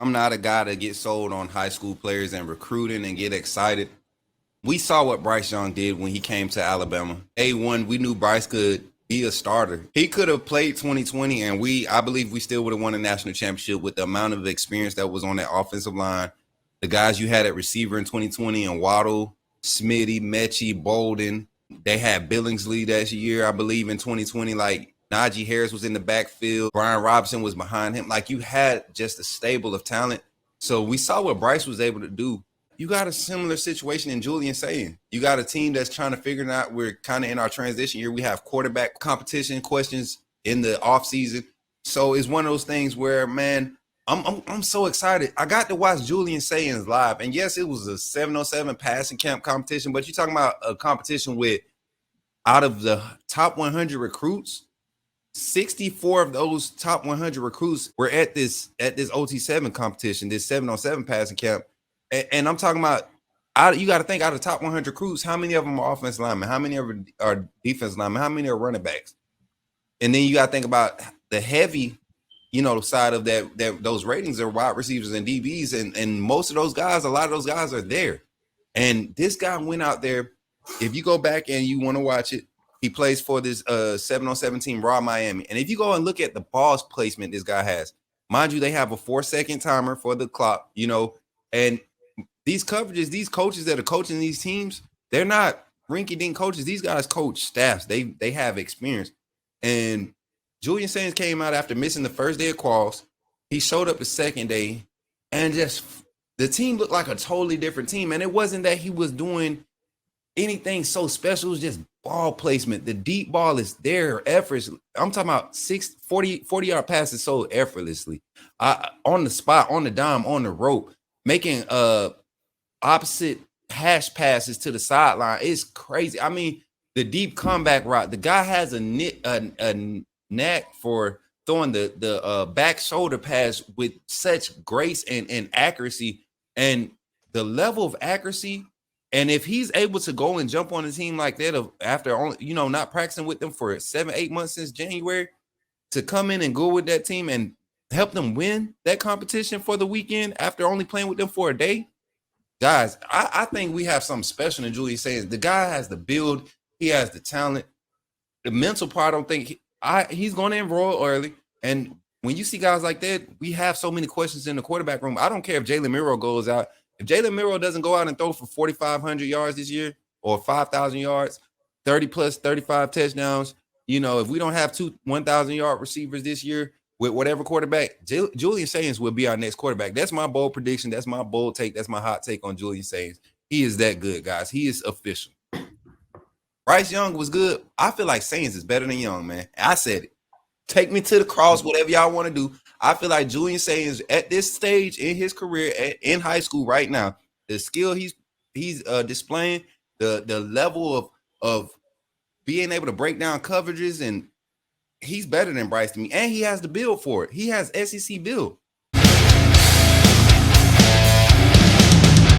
I'm not a guy to get sold on high school players and recruiting and get excited. We saw what Bryce Young did when he came to Alabama. A1, we knew Bryce could be a starter. He could have played 2020, and I believe we still would have won a national championship with the amount of experience that was on that offensive line. The guys you had at receiver in 2020 and Waddle, Smitty, Mechie, Bolden. They had Billingsley that year, I believe, in 2020. Like Najee Harris was in the backfield. Brian Robinson was behind him. Like you had just a stable of talent. So we saw what Bryce was able to do. You got a similar situation in Julian Sayin. You got a team that's trying to figure it out. We're kind of in our transition year. We have quarterback competition questions in the offseason. So it's one of those things where, man, I'm so excited. I got to watch Julian Sayins live. And yes, it was a 707 passing camp competition, but you're talking about a competition with out of the top 100 recruits, 64 of those top 100 recruits were at this OT7 competition, this 707 passing camp. And I'm talking about, you got to think out of the top 100 recruits, how many of them are offensive linemen? How many are defensive linemen? How many are running backs? And then you got to think about the heavy, side of those ratings are wide receivers and DBs. And most of those guys, a lot of those guys are there. And this guy went out there. If you go back and you want to watch it, he plays for this 7-on-7 team, Raw Miami. And if you go and look at the ball's placement this guy has, mind you, they have a 4-second timer for the clock, and these coverages, these coaches that are coaching these teams, they're not rinky-dink coaches. These guys coach staffs. They have experience. And Julian Sayin came out after missing the first day of quals. He showed up the second day, and just the team looked like a totally different team. And it wasn't that he was doing anything so special. It was just ball placement. The deep ball is there effortlessly. I'm talking about 40-yard passes so effortlessly. On the spot, on the dime, on the rope, making opposite hash passes to the sideline. It's crazy. I mean, the deep comeback route. The guy has a knack for throwing the back shoulder pass with such grace and accuracy, and the level of accuracy. And if he's able to go and jump on a team like that after only, not practicing with them for 7-8 months since January, to come in and go with that team and help them win that competition for the weekend after only playing with them for a day, guys, I think we have something special in Julian Sayin. The guy has the build. He has the talent. The mental part, I don't think he's going to enroll early. And when you see guys like that, we have so many questions in the quarterback room. I don't care if Jalen Miro goes out. If Jalen Miro doesn't go out and throw for 4,500 yards this year or 5,000 yards, 30 plus 35 touchdowns, if we don't have 1,000-yard receivers this year with whatever quarterback, Julian Sayins will be our next quarterback. That's my bold prediction. That's my bold take. That's my hot take on Julian Sayins. He is that good, guys. He is official. Bryce Young was good. I feel like Sayins is better than Young, man. I said it. Take me to the cross, whatever y'all want to do. I feel like Julian Sayins at this stage in his career in high school right now, the skill he's displaying, the level of being able to break down coverages, and he's better than Bryce to me. And he has the build for it. He has SEC build.